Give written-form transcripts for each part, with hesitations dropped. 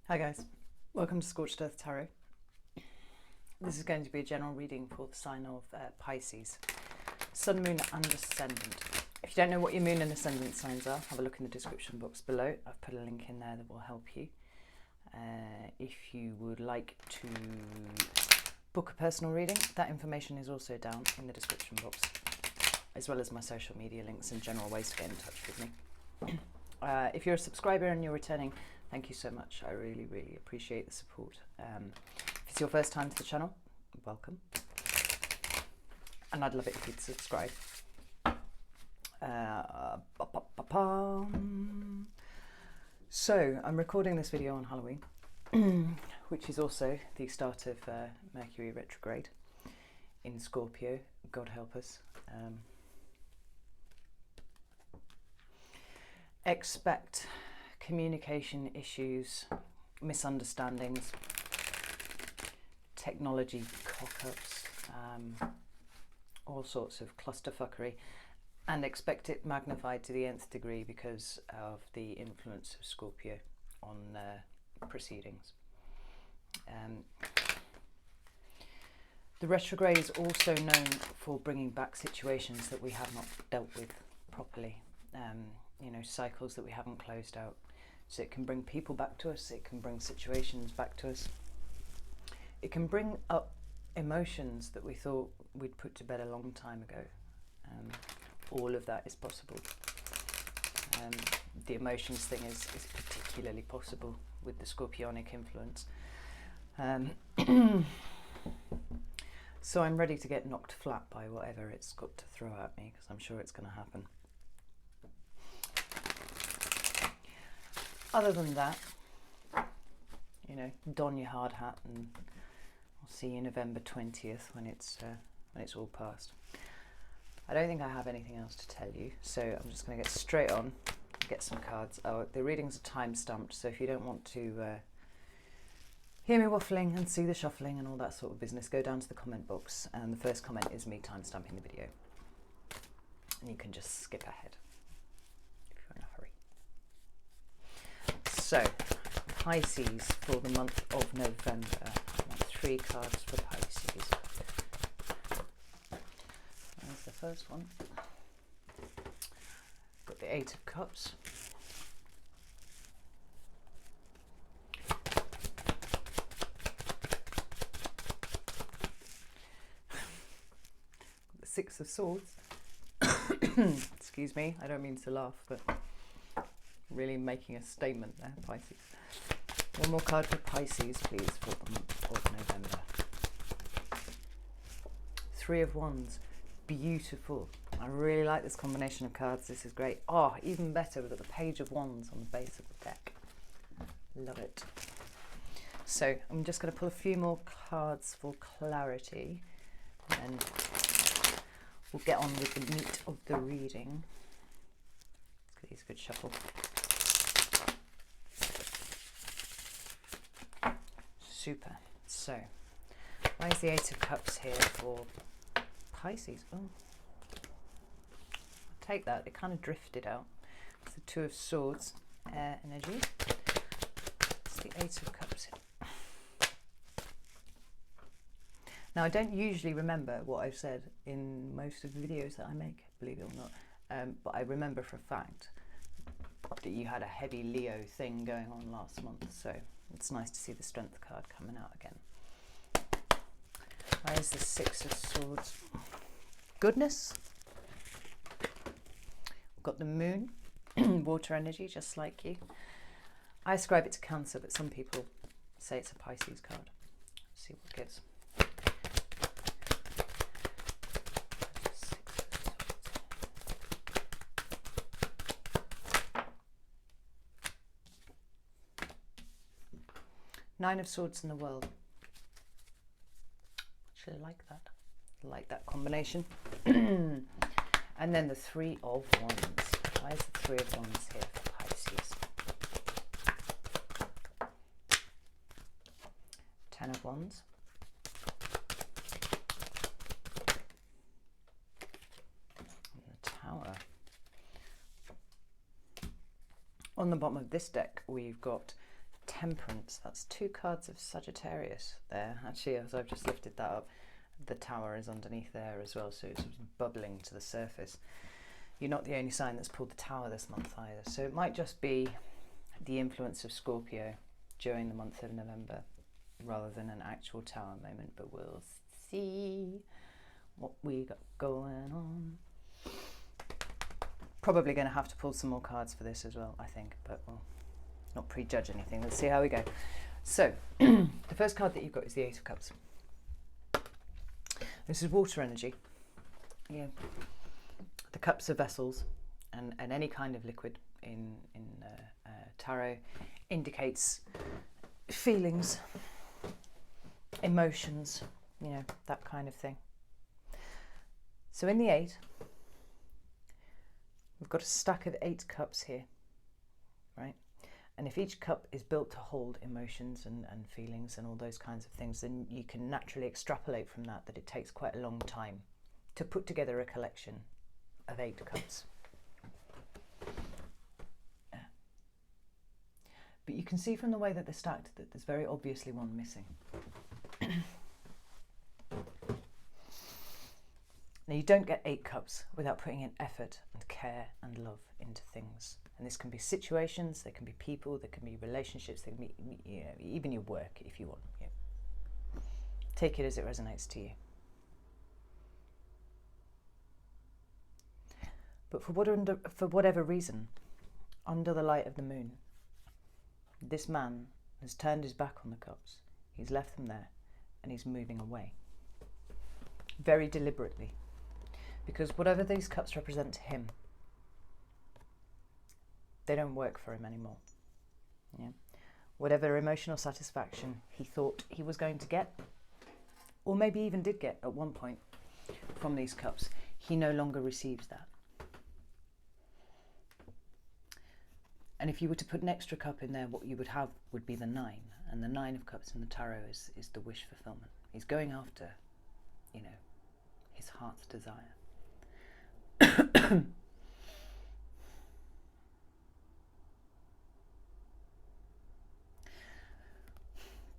Hi guys, welcome to Scorched Earth Tarot. This is going to be a general reading for the sign of Pisces, Sun, Moon and Ascendant. If you don't know what your Moon and Ascendant signs are, have a look in the description box below. I've put a link in there that will help you. If you would like to book a personal reading, that information is also down in the description box, as well as my social media links and general ways to get in touch with me. If you're a subscriber and you're returning, thank you so much. I really, really appreciate the support. If it's your first time to the channel, welcome. And I'd love it if you'd subscribe. So, I'm recording this video on Halloween, which is also the start of Mercury retrograde in Scorpio. God help us. Expect communication issues, misunderstandings, technology cock-ups, all sorts of clusterfuckery, and expect it magnified to the nth degree because of the influence of Scorpio on proceedings. The retrograde is also known for bringing back situations that we have not dealt with properly. You know, cycles that we haven't closed out. So it can bring people back to us, it can bring situations back to us. It can bring up emotions that we thought we'd put to bed a long time ago. All of that is possible. The emotions thing is particularly possible with the Scorpionic influence. So I'm ready to get knocked flat by whatever it's got to throw at me, because I'm sure it's going to happen. Other than that, you know, don your hard hat, and I'll see you November 20th when it's all past. I don't think I have anything else to tell you, so I'm just going to get straight on, get some cards. Oh, the readings are time stamped, so if you don't want to hear me waffling and see the shuffling and all that sort of business, go down to the comment box, and the first comment is me time stamping the video, and you can just skip ahead if you're in a hurry. So, Pisces for the month of November. I want 3 cards for Pisces. There's the first one. Got the 8 of Cups. The 6 of Swords. Excuse me, I don't mean to laugh, but really making a statement there, Pisces. One more card for Pisces, please, for the month of November. 3 of Wands. Beautiful. I really like this combination of cards. This is great. Oh, even better, we've got the Page of Wands on the base of the deck. Love it. So I'm just going to pull a few more cards for clarity, and we'll get on with the meat of the reading. Let's get these a good shuffle. Super. So, why is the 8 of Cups here for Pisces? Oh, I'll take that. It kind of drifted out. It's the 2 of Swords, air energy. It's the 8 of Cups here. Now, I don't usually remember what I've said in most of the videos that I make, believe it or not. But I remember for a fact that you had a heavy Leo thing going on last month, so it's nice to see the Strength card coming out again. Why is the 6 of Swords? Goodness. We've got the Moon, water energy, just like you. I ascribe it to Cancer, but some people say it's a Pisces card. Let's see what it gives. Nine of Swords in the World. Actually, I like that. I like that combination. And then the 3 of Wands. Why is the 3 of Wands here for Pisces? 10 of Wands. And the Tower. On the bottom of this deck, we've got Temperance. That's 2 cards of Sagittarius there. Actually, as I've just lifted that up, the Tower is underneath there as well, so it's bubbling to the surface. You're not the only sign that's pulled the Tower this month either, so it might just be the influence of Scorpio during the month of November rather than an actual Tower moment, but we'll see what we got going on. Probably going to have to pull some more cards for this as well, I think, but we'll not prejudge anything. Let's see how we go. So, the first card that you've got is the Eight of Cups. This is water energy. Yeah. The cups are vessels, and any kind of liquid in tarot indicates feelings, emotions, you know, that kind of thing. So in the 8, we've got a stack of 8 cups here, right? And if each cup is built to hold emotions and feelings and all those kinds of things, then you can naturally extrapolate from that it takes quite a long time to put together a collection of 8 cups. Yeah. But you can see from the way that they're stacked that there's very obviously one missing. Now, you don't get 8 cups without putting in effort and care and love into things. And this can be situations, there can be people, there can be relationships, there can be, you know, even your work if you want. Yeah. Take it as it resonates to you. But for whatever reason, under the light of the moon, this man has turned his back on the cups. He's left them there and he's moving away. Very deliberately. Because whatever these cups represent to him, they don't work for him anymore. Yeah. Whatever emotional satisfaction he thought he was going to get, or maybe even did get at one point from these cups, he no longer receives that. And if you were to put an extra cup in there, what you would have would be the 9. And the 9 of cups in the tarot is the wish fulfillment. He's going after, you know, his heart's desire.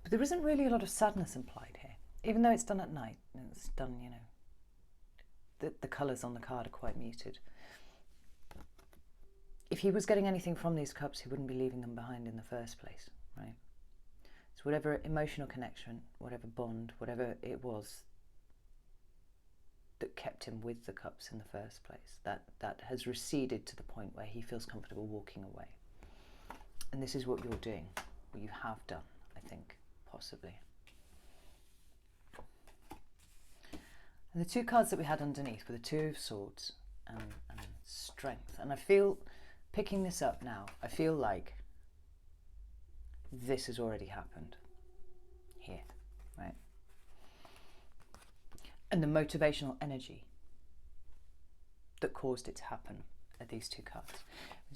But there isn't really a lot of sadness implied here, even though it's done at night. It's done, you know, the colours on the card are quite muted. If he was getting anything from these cups, he wouldn't be leaving them behind in the first place, right? So whatever emotional connection, whatever bond, whatever it was that kept him with the cups in the first place, that has receded to the point where he feels comfortable walking away. And this is what you're doing, what you have done, I think, possibly. And the 2 cards that we had underneath were the 2 of Swords and Strength. And I feel, picking this up now, I feel like this has already happened here, right? And the motivational energy that caused it to happen are these 2 cards.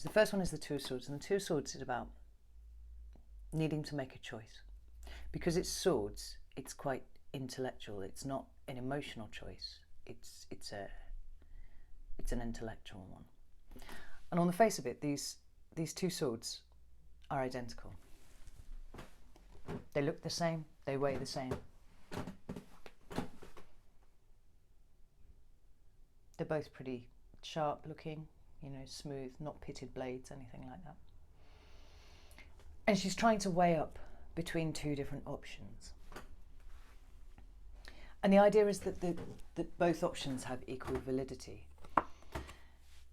The first one is the 2 of Swords, and the 2 of Swords is about needing to make a choice. Because it's swords, it's quite intellectual. It's not an emotional choice. It's an intellectual one. And on the face of it, these 2 swords are identical. They look the same, they weigh the same. They're both pretty sharp looking, you know, smooth, not pitted blades, anything like that. And she's trying to weigh up between 2 different options. And the idea is that both options have equal validity.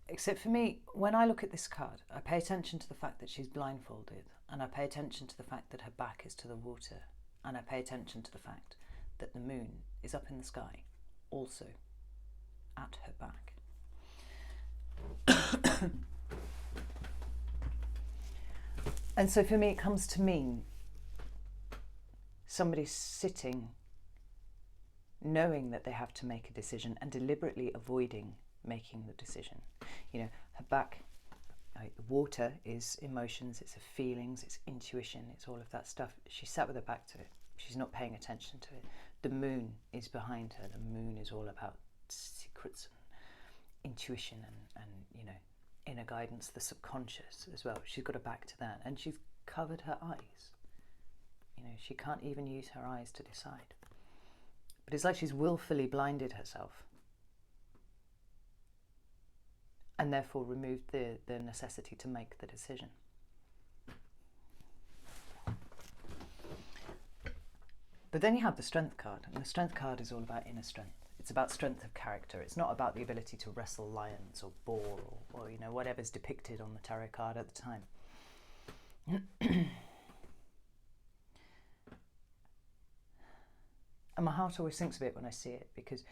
Except for me, when I look at this card, I pay attention to the fact that she's blindfolded, and I pay attention to the fact that her back is to the water, and I pay attention to the fact that the moon is up in the sky, also at her back. And so for me, it comes to mean somebody sitting, knowing that they have to make a decision and deliberately avoiding making the decision. You know, her back, water is emotions, it's her feelings, it's intuition, it's all of that stuff. She sat with her back to it. She's not paying attention to it. The moon is behind her. The moon is all about secrets and intuition and you know, inner guidance, the subconscious as well. She's got her back to that, and she's covered her eyes. You know, she can't even use her eyes to decide. But it's like she's willfully blinded herself and therefore removed the necessity to make the decision. But then you have the Strength card, and the Strength card is all about inner strength. It's about strength of character. It's not about the ability to wrestle lions or boar or you know, whatever's depicted on the tarot card at the time. And my heart always sinks a bit when I see it, because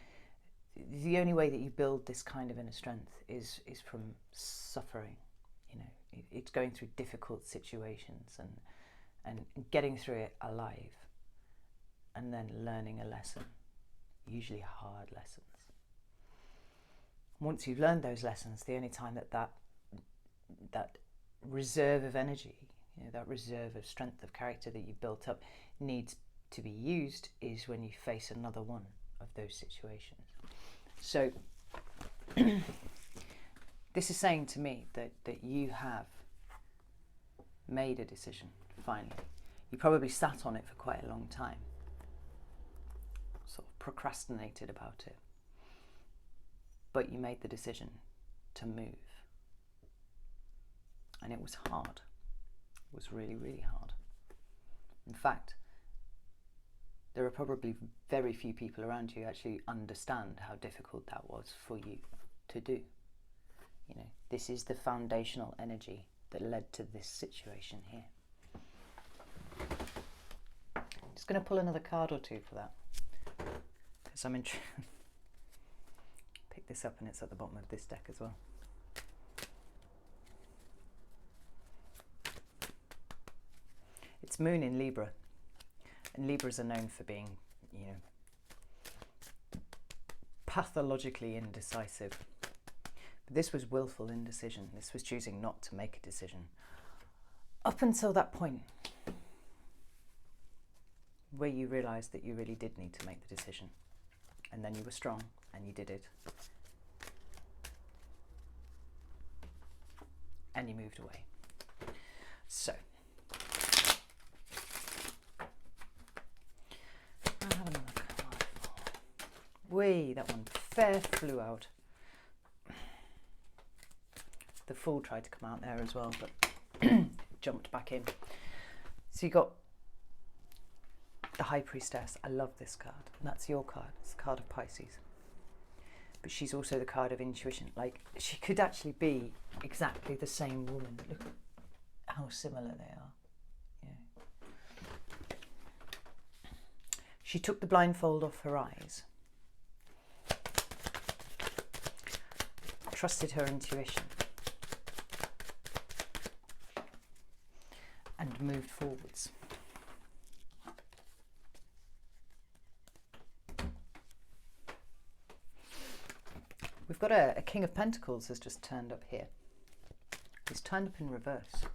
the only way that you build this kind of inner strength is from suffering. You know, it's going through difficult situations and getting through it alive, and then learning a lesson, usually hard lessons. Once you've learned those lessons, the only time that reserve of energy, you know, that reserve of strength of character that you've built up needs to be used is when you face another one of those situations. So this is saying to me that you have made a decision, finally. You probably sat on it for quite a long time, sort of procrastinated about it, but you made the decision to move. And it was hard. It was really, really hard. In fact, there are probably very few people around you who actually understand how difficult that was for you to do. You know, this is the foundational energy that led to this situation here. I'm just going to pull another card or two for that, because I'm pick this up and it's at the bottom of this deck as well. It's Moon in Libra, and Libras are known for being, you know, pathologically indecisive. But this was willful indecision. This was choosing not to make a decision up until that point where you realised that you really did need to make the decision, and then you were strong and you did it, and you moved away. So that one fair flew out. The Fool tried to come out there as well, but jumped back in. So you got the High Priestess. I love this card, and that's your card. It's the card of Pisces. But she's also the card of intuition. Like, she could actually be exactly the same woman. Look at how similar they are. Yeah. She took the blindfold off her eyes, trusted her intuition, and moved forwards. We've got a King of Pentacles has just turned up here. He's turned up in reverse.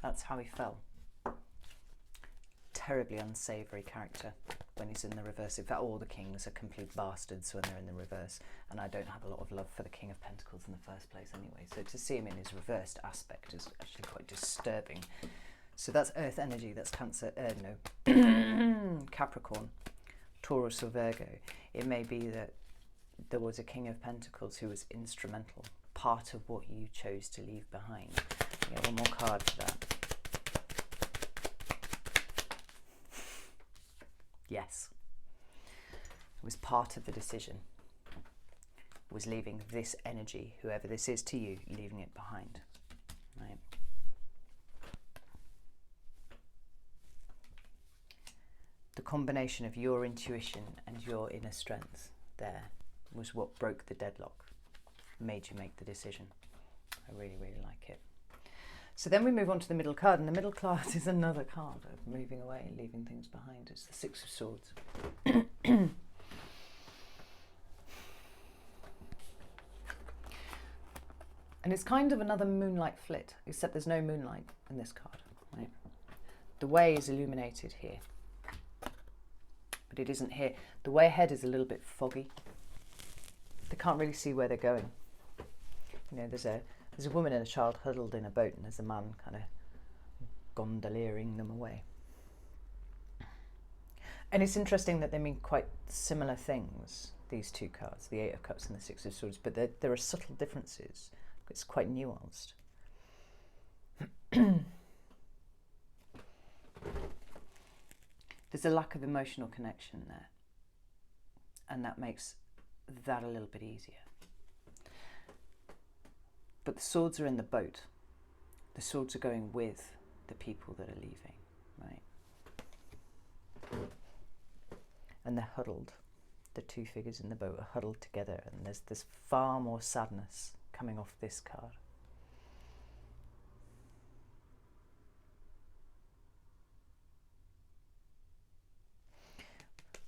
That's how he fell. Terribly unsavoury character when he's in the reverse. In fact, all the kings are complete bastards when they're in the reverse, and I don't have a lot of love for the King of Pentacles in the first place anyway, so to see him in his reversed aspect is actually quite disturbing. So that's Earth energy, that's Cancer, Capricorn, Taurus or Virgo. It may be that there was a King of Pentacles who was instrumental, part of what you chose to leave behind. We have one more card for that. Yes, it was part of the decision, was leaving this energy, whoever this is to you, leaving it behind, right? The combination of your intuition and your inner strength there was what broke the deadlock, made you make the decision. I really, really like it. So then we move on to the middle card, and the middle card is another card of moving away and leaving things behind. It's the Six of Swords. And it's kind of another moonlight flit, except there's no moonlight in this card. Right? The way is illuminated here, but it isn't here. The way ahead is a little bit foggy. They can't really see where they're going. You know, there's a woman and a child huddled in a boat, and there's a man kind of gondoliering them away. And it's interesting that they mean quite similar things, these two cards, the Eight of Cups and the Six of Swords, but there are subtle differences. It's quite nuanced. There's a lack of emotional connection there, and that makes that a little bit easier. But the swords are in the boat. The swords are going with the people that are leaving, right? And they're huddled. The two figures in the boat are huddled together, and there's far more sadness coming off this card. I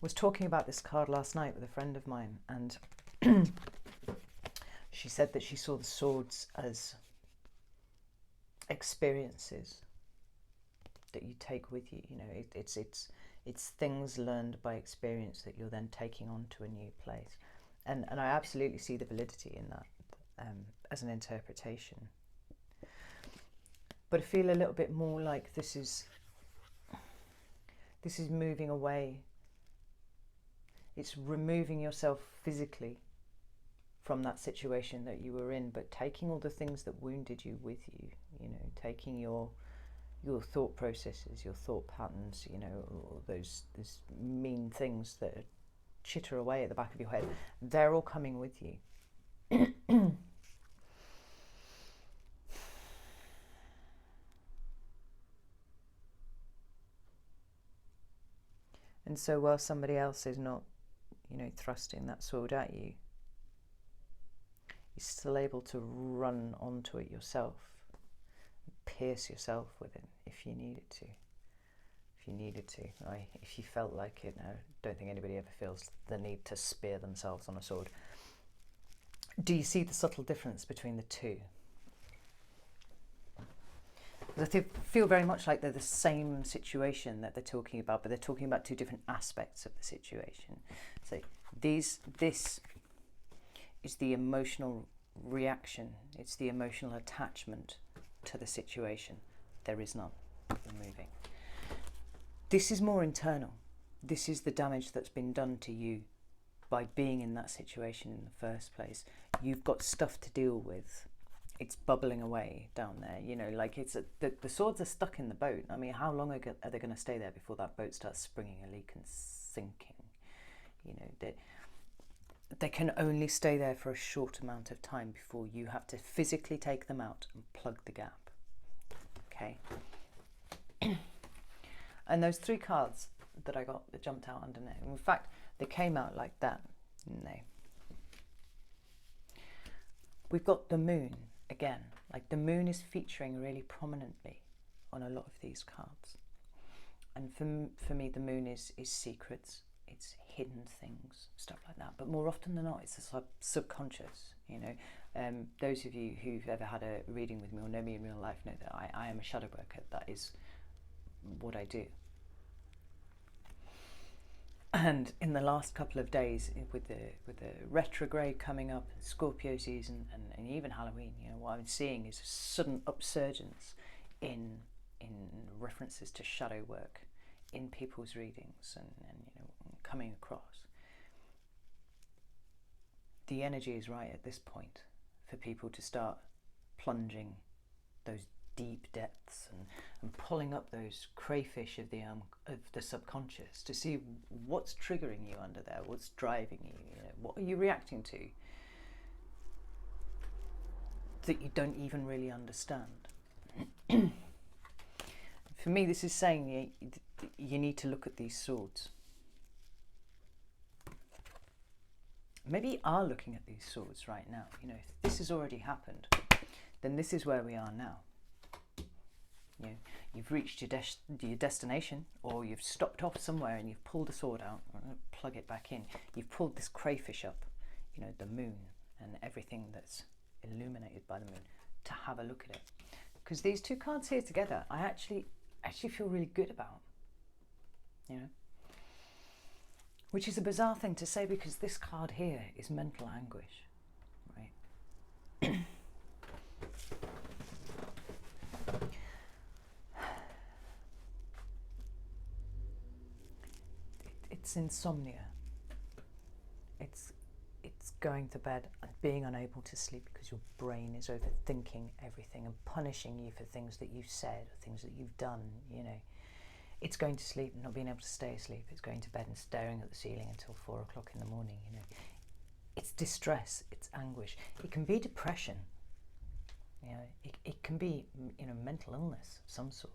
was talking about this card last night with a friend of mine, and she said that she saw the swords as experiences that you take with you. You know, it's things learned by experience that you're then taking on to a new place, and I absolutely see the validity in that as an interpretation. But I feel a little bit more like this is moving away. It's removing yourself physically from that situation that you were in, but taking all the things that wounded you with you, you know, taking your thought processes, your thought patterns, you know, all those mean things that chitter away at the back of your head, they're all coming with you. And so while somebody else is not, you know, thrusting that sword at you, you're still able to run onto it yourself, pierce yourself with it if you needed to. If you needed to, if you felt like it. I don't think anybody ever feels the need to spear themselves on a sword. Do you see the subtle difference between the two? Because I feel very much like they're the same situation that they're talking about, but they're talking about two different aspects of the situation. So this is the emotional reaction. It's the emotional attachment to the situation. There is none. You're moving. This is more internal. This is the damage that's been done to you by being in that situation in the first place. You've got stuff to deal with. It's bubbling away down there, you know, like the swords are stuck in the boat. I mean, how long are they going to stay there before that boat starts springing a leak and sinking? You know, they can only stay there for a short amount of time before you have to physically take them out and plug the gap. Okay. And those three cards that I got that jumped out underneath, in fact, they came out like that, didn't they? We've got the moon. Again, like the moon is featuring really prominently on a lot of these cards. And for me, the moon is secrets, it's hidden things, stuff like that. But more often than not, it's the subconscious, you know. Those of you who've ever had a reading with me or know me in real life know that I am a shadow worker. That is what I do. And in the last couple of days, with the retrograde coming up, Scorpio season, and even Halloween, you know, what I'm seeing is a sudden upsurgence in references to shadow work in people's readings and you know, coming across. The energy is right at this point for people to start plunging those deep depths and pulling up those crayfish of the subconscious to see what's triggering you under there, what's driving you, you know, what are you reacting to that you don't even really understand. For me, this is saying you need to look at these swords. Maybe you are looking at these swords right now. You know, if this has already happened, then this is where we are now. You know, you've reached your destination, or you've stopped off somewhere and you've pulled a sword out, plug it back in. You've pulled this crayfish up, you know, the moon and everything that's illuminated by the moon, to have a look at it. Because these two cards here together, I actually feel really good about, you know. Which is a bizarre thing to say, because this card here is mental anguish, right? It's insomnia. It's going to bed and being unable to sleep because your brain is overthinking everything and punishing you for things that you've said or things that you've done, you know. It's going to sleep and not being able to stay asleep. It's going to bed and staring at the ceiling until 4 o'clock in the morning, you know. It's distress, it's anguish. It can be depression, you know. It can be, you know, mental illness of some sort.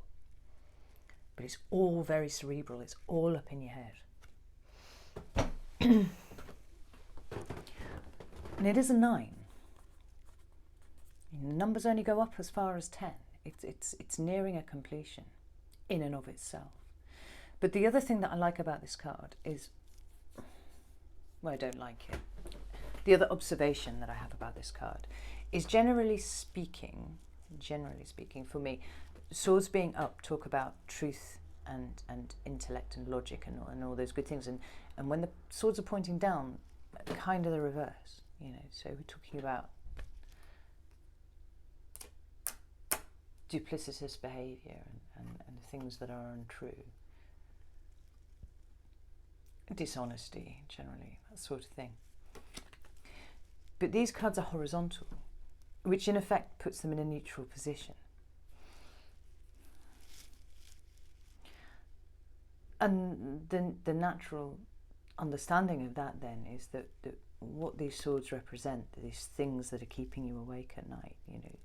But it's all very cerebral. It's all up in your head. And it is a 9. Numbers only go up as far as 10. It's nearing a completion in and of itself. But the other thing that I like about this card is, well, I don't like it. The other observation that I have about this card is generally speaking, for me, swords being up talk about truth and intellect and logic and all those good things. And when the swords are pointing down, kind of the reverse, you know. So we're talking about duplicitous behaviour and things that are untrue. Dishonesty, generally, that sort of thing. But these cards are horizontal, which in effect puts them in a neutral position. And the natural understanding of that then is that what these swords represent, these things that are keeping you awake at night, you know,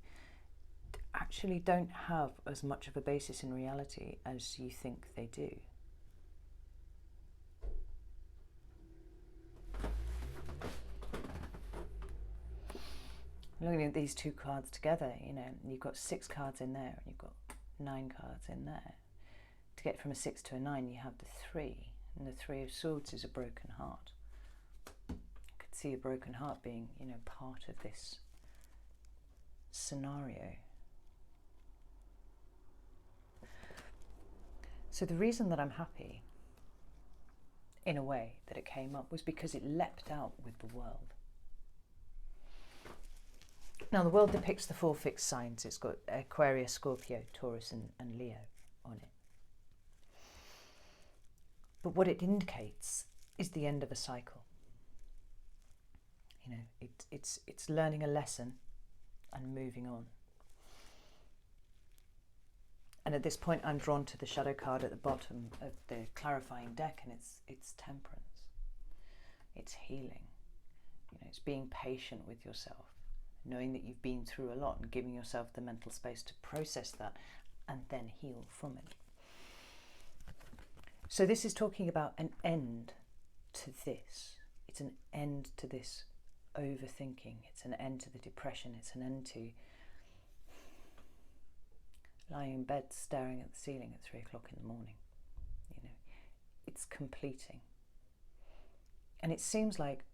actually don't have as much of a basis in reality as you think they do. Looking at these two cards together, you know, you've got 6 cards in there and you've got 9 cards in there. To get from a 6 to a 9, you have the 3, and the 3 of Swords is a broken heart. I could see a broken heart being, you know, part of this scenario. So the reason that I'm happy, in a way, that it came up was because it leapt out with the world. Now, the world depicts the 4 fixed signs. It's got Aquarius, Scorpio, Taurus and Leo on it. But what it indicates is the end of a cycle. You know, it's learning a lesson and moving on. And at this point, I'm drawn to the shadow card at the bottom of the clarifying deck, and it's temperance. It's healing. You know, it's being patient with yourself, knowing that you've been through a lot and giving yourself the mental space to process that and then heal from it. So this is talking about an end to this. It's an end to this overthinking. It's an end to the depression. It's an end to lying in bed staring at the ceiling at 3 o'clock in the morning. You know, it's completing. And it seems like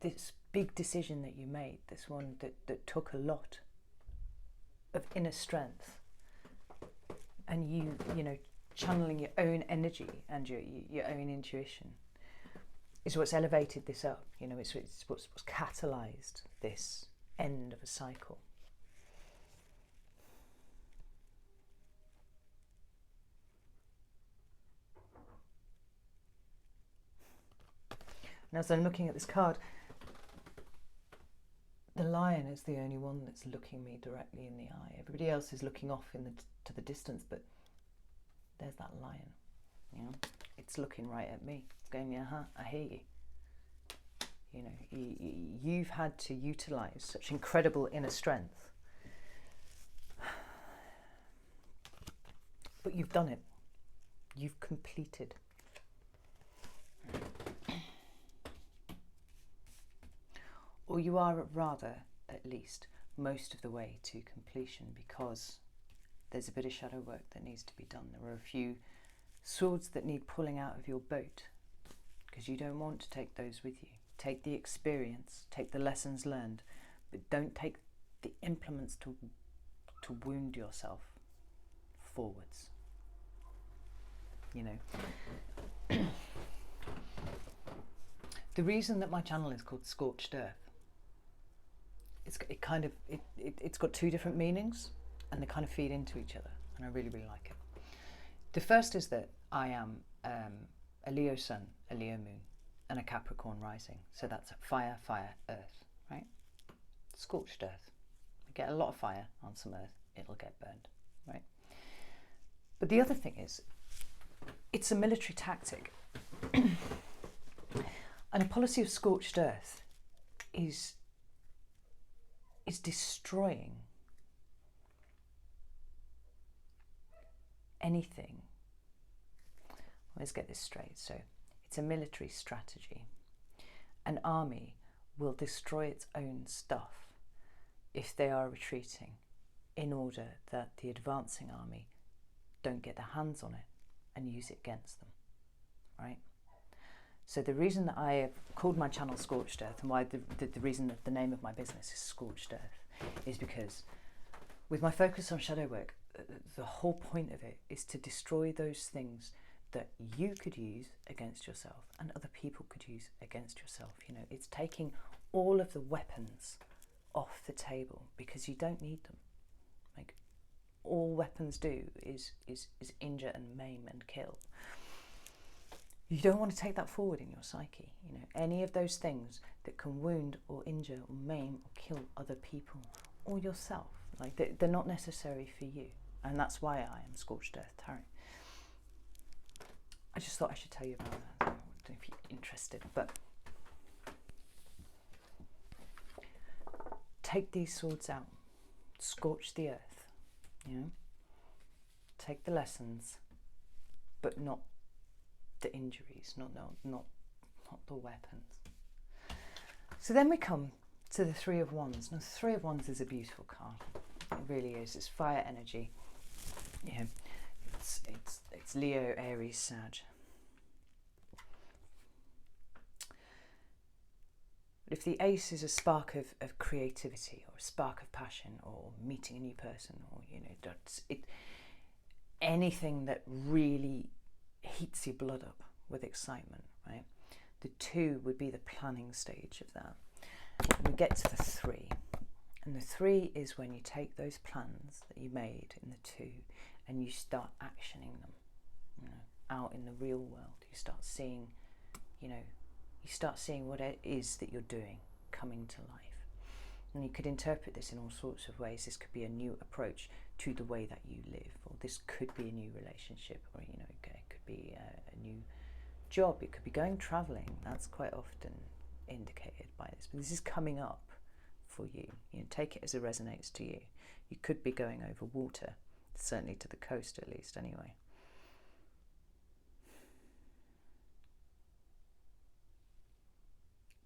this big decision that you made, this one that took a lot of inner strength, and you know, channeling your own energy and your own intuition is what's elevated this up. You know, it's what's catalysed this end of a cycle. And as I'm looking at this card, the lion is the only one that's looking me directly in the eye. Everybody else is looking off to the distance, but there's that lion. You know, it's looking right at me. It's going, yeah, I hear you. You know, you've had to utilise such incredible inner strength, but you've done it. You've completed. Or you are rather, at least, most of the way to completion, because there's a bit of shadow work that needs to be done. There are a few swords that need pulling out of your boat, because you don't want to take those with you. Take the experience, take the lessons learned, but don't take the implements to wound yourself forwards. You know. The reason that my channel is called Scorched Earth, it's got 2 different meanings, and they kind of feed into each other, and I really, really like it. The first is that I am a Leo sun, a Leo moon, and a Capricorn rising. So that's fire, fire, earth, right? Scorched earth. You get a lot of fire on some earth, it'll get burned, right? But the other thing is, it's a military tactic. And a policy of scorched earth is destroying anything. Let's get this straight. So it's a military strategy. An army will destroy its own stuff if they are retreating, in order that the advancing army don't get their hands on it and use it against them, right? So the reason that I have called my channel Scorched Earth, and why the reason that the name of my business is Scorched Earth, is because with my focus on shadow work, the whole point of it is to destroy those things that you could use against yourself and other people could use against yourself. You know, it's taking all of the weapons off the table, because you don't need them. Like, all weapons do is injure and maim and kill. You don't want to take that forward in your psyche. You know, any of those things that can wound or injure or maim or kill other people or yourself, like they're not necessary for you. And that's why I am Scorched Earth Tarot. I just thought I should tell you about that. I don't know if you're interested, but take these swords out, scorch the earth, you know, take the lessons, but not the injuries, not the weapons. So then we come to the Three of Wands. Now, the Three of Wands is a beautiful card. It really is. It's fire energy. You know, it's Leo, Aries, Sag. But if the Ace is a spark of creativity, or a spark of passion, or meeting a new person, or, you know, that's it, anything that really heats your blood up with excitement, right? The Two would be the planning stage of that. We get to the Three, and the Three is when you take those plans that you made in the Two and you start actioning them, you know, out in the real world. You start seeing, you know, you start seeing what it is that you're doing coming to life. And you could interpret this in all sorts of ways. This could be a new approach to the way that you live, or this could be a new relationship, or, you know, it could be a new job. It could be going traveling. That's quite often indicated by this. But this is coming up for you. You know, take it as it resonates to you. You could be going over water, certainly to the coast at least, anyway.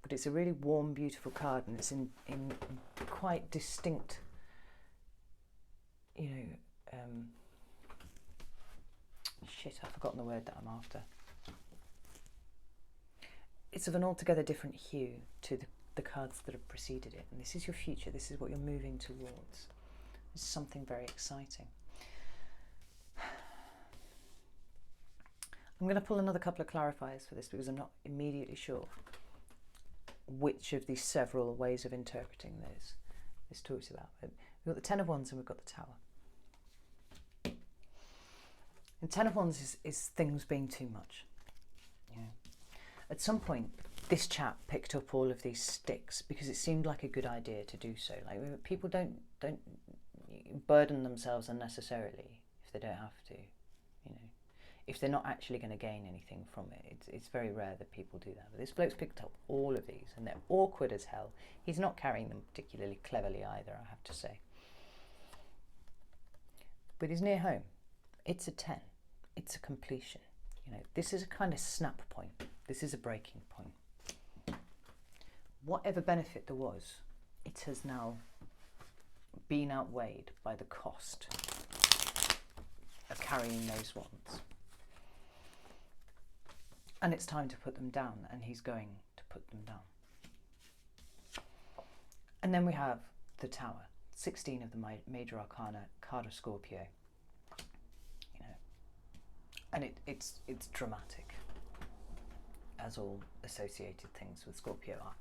But it's a really warm, beautiful card, and it's in quite distinct, you know, shit, I've forgotten the word that I'm after. It's of an altogether different hue to the cards that have preceded it. And this is your future. This is what you're moving towards. This is something very exciting. I'm going to pull another couple of clarifiers for this, because I'm not immediately sure which of these several ways of interpreting this talks about. We've got the Ten of Wands and we've got the Tower. And Ten of Wands is things being too much. You know, at some point, this chap picked up all of these sticks because it seemed like a good idea to do so. Like, people don't burden themselves unnecessarily if they don't have to. You know, if they're not actually going to gain anything from it. It's very rare that people do that. But this bloke's picked up all of these, and they're awkward as hell. He's not carrying them particularly cleverly either, I have to say. But he's near home. It's a 10. It's a completion. You know, this is a kind of snap point. This is a breaking point. Whatever benefit there was, it has now been outweighed by the cost of carrying those wands. And it's time to put them down, and he's going to put them down. And then we have the Tower, 16 of the major arcana, card of Scorpio. You know, and it's dramatic, as all associated things with Scorpio are.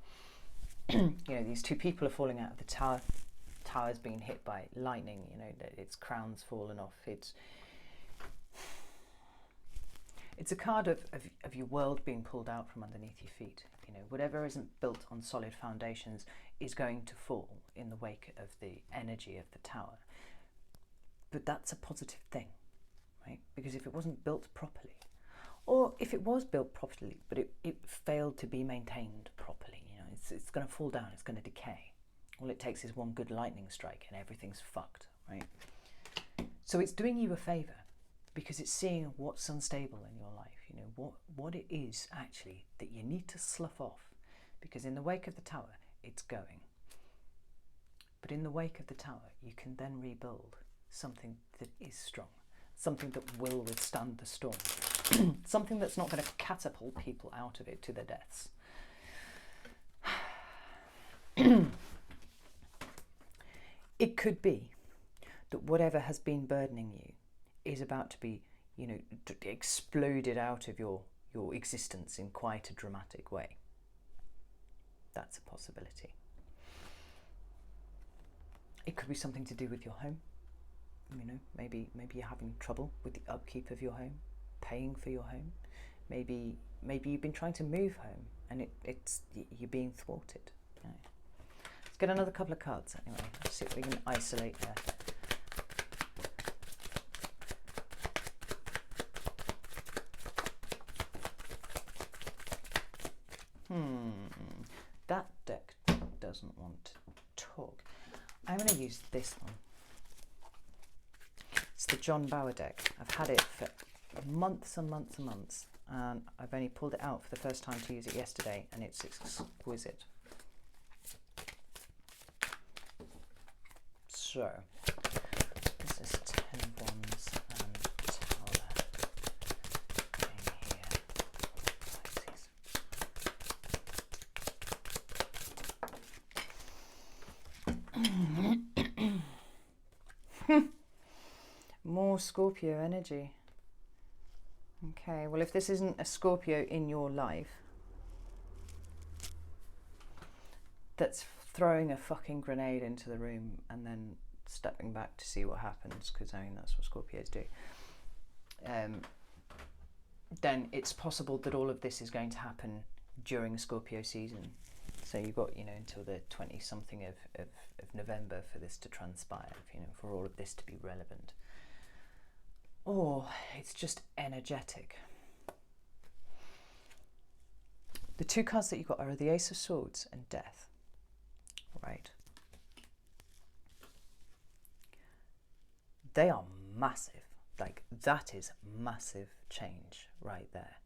You know, these two people are falling out of the tower. The tower's been hit by lightning. You know, its crown's fallen off. It's a card of your world being pulled out from underneath your feet. You know, whatever isn't built on solid foundations is going to fall in the wake of the energy of the Tower. But that's a positive thing, right? Because if it wasn't built properly, or if it was built properly, but it failed to be maintained properly, you know, it's going to fall down, it's going to decay. All it takes is one good lightning strike and everything's fucked, right? So it's doing you a favour because it's seeing what's unstable in your life, you know, what it is actually that you need to slough off, because in the wake of the Tower, it's going. But in the wake of the Tower, you can then rebuild something that is strong, something that will withstand the storm, something that's not going to catapult people out of it to their deaths. It could be that whatever has been burdening you is about to be, you know, exploded out of your existence in quite a dramatic way. That's a possibility. It could be something to do with your home. You know, maybe you're having trouble with the upkeep of your home, paying for your home. Maybe you've been trying to move home and you're being thwarted. You know. Let's get another couple of cards anyway. Let's see if we can isolate there. That deck doesn't want to talk. I'm going to use this one. It's the John Bower deck. I've had it for months and months and months, and I've only pulled it out for the first time to use it yesterday, and it's exquisite. So, this is 10 of Wands and Tower in here. More Scorpio energy. Okay, well, if this isn't a Scorpio in your life that's throwing a fucking grenade into the room and then stepping back to see what happens, because I mean that's what Scorpios do, then it's possible that all of this is going to happen during Scorpio season. So you've got, you know, until the 20-something of November for this to transpire, you know, for all of this to be relevant. Or it's just energetic. The two cards that you've got are the Ace of Swords and Death, right? They are massive. Like, that is massive change right there.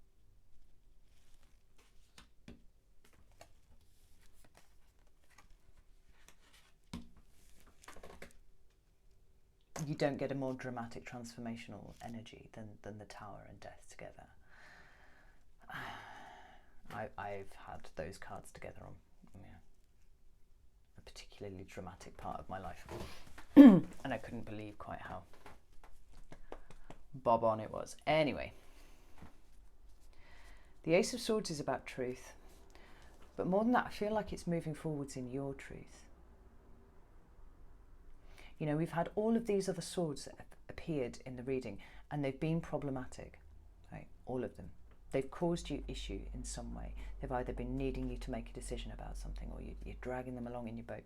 You don't get a more dramatic transformational energy than the Tower and Death together. I've had those cards together on, you know, a particularly dramatic part of my life. And I couldn't believe quite how bob on it was. Anyway, the Ace of Swords is about truth. But more than that, I feel like it's moving forwards in your truth. You know, we've had all of these other swords that have appeared in the reading, and they've been problematic, right? All of them. They've caused you issue in some way. They've either been needing you to make a decision about something, or you're dragging them along in your boat.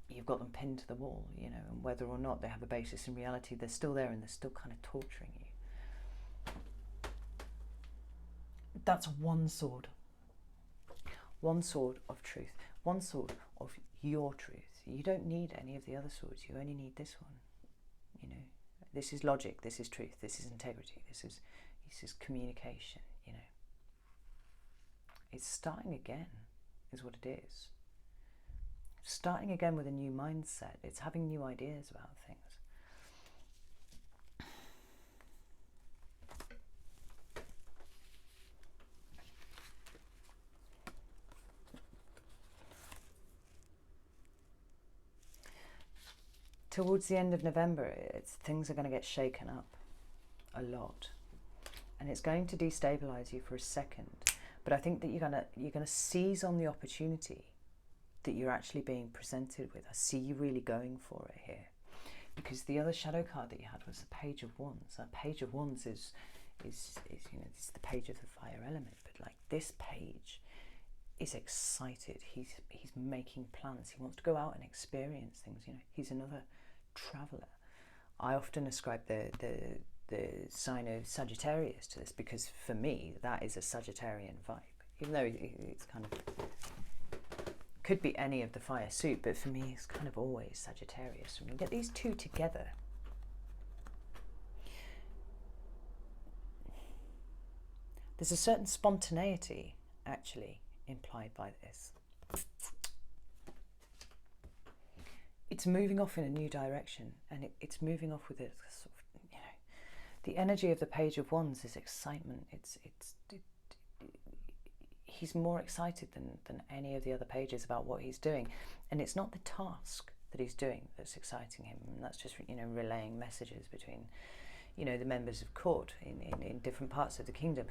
You've got them pinned to the wall, you know, and whether or not they have a basis in reality, they're still there and they're still kind of torturing you. That's one sword. One sword of truth. One sword of your truth. You don't need any of the other swords. You only need this one. You know, this is logic. This is truth. This is integrity. This is communication. You know, it's starting again, is what it is. Starting again with a new mindset. It's having new ideas about things. Towards the end of November, things are going to get shaken up a lot, and it's going to destabilize you for a second. But I think that you're gonna seize on the opportunity that you're actually being presented with. I see you really going for it here, because the other shadow card that you had was the Page of Wands. That Page of Wands is you know, this is the page of the fire element, but like this page is excited. He's making plans. He wants to go out and experience things. You know, he's another traveller. I often ascribe the sign of Sagittarius to this, because for me that is a Sagittarian vibe, even though it's kind of could be any of the fire suit, but for me it's kind of always Sagittarius. When you get these two together, there's a certain spontaneity actually implied by this. It's moving off in a new direction, and it's moving off with a sort of, you know, the energy of the Page of Wands is excitement. He's more excited than any of the other pages about what he's doing, and it's not the task that he's doing that's exciting him. And that's just, you know, relaying messages between, you know, the members of court in different parts of the kingdom.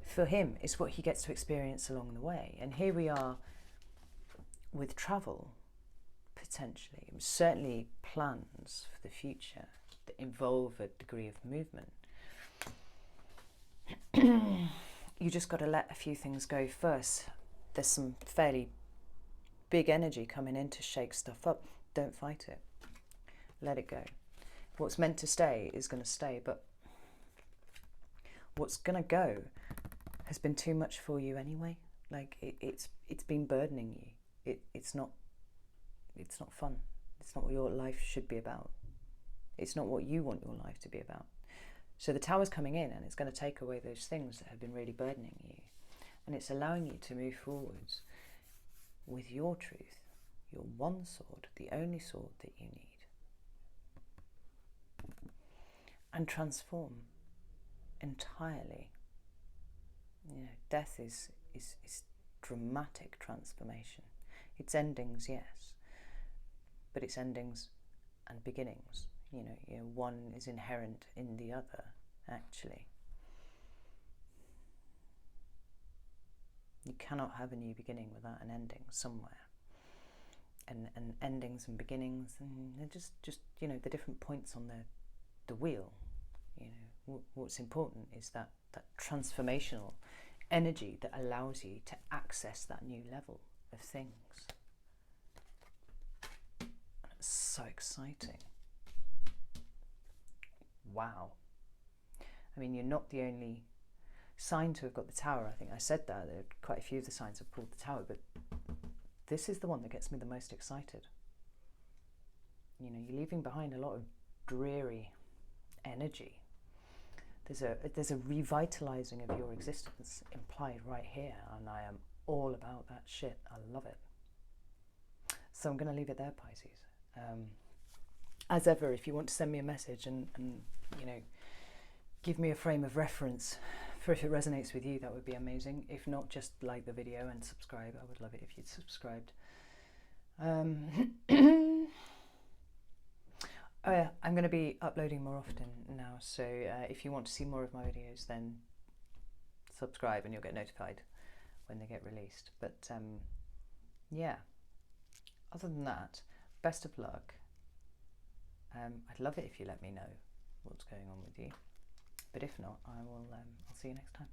For him, it's what he gets to experience along the way. And here we are with travel, potentially, certainly plans for the future that involve a degree of movement. You just got to let a few things go first. There's some fairly big energy coming in to shake stuff up. Don't fight it. Let it go. What's meant to stay is going to stay, but what's going to go has been too much for you anyway. Like it's been burdening you. It's not fun. It's not what your life should be about. It's not what you want your life to be about. So the Tower's coming in, and it's going to take away those things that have been really burdening you, and it's allowing you to move forwards with your truth, your one sword, the only sword that you need, and transform entirely. You know, death is dramatic transformation. It's endings, yes, but it's endings and beginnings. You know, one is inherent in the other, actually. You cannot have a new beginning without an ending somewhere. And endings and beginnings, and they're just you know, the different points on the wheel. You know, what's important is that transformational energy that allows you to access that new level of things. And it's so exciting. Wow. I mean, you're not the only sign to have got the Tower. I think I said that. There are quite a few of the signs have pulled the Tower, but this is the one that gets me the most excited. You know, you're leaving behind a lot of dreary energy. There's a revitalizing of your existence implied right here, and I am all about that shit. I love it. So I'm going to leave it there, Pisces. As ever, if you want to send me a message and you know, give me a frame of reference for if it resonates with you, that would be amazing. If not, just like the video and subscribe. I would love it if you'd subscribed. Oh yeah, I'm going to be uploading more often now, so if you want to see more of my videos, then subscribe and you'll get notified when they get released. But yeah, other than that, best of luck. I'd love it if you let me know what's going on with you, but if not, I'll see you next time.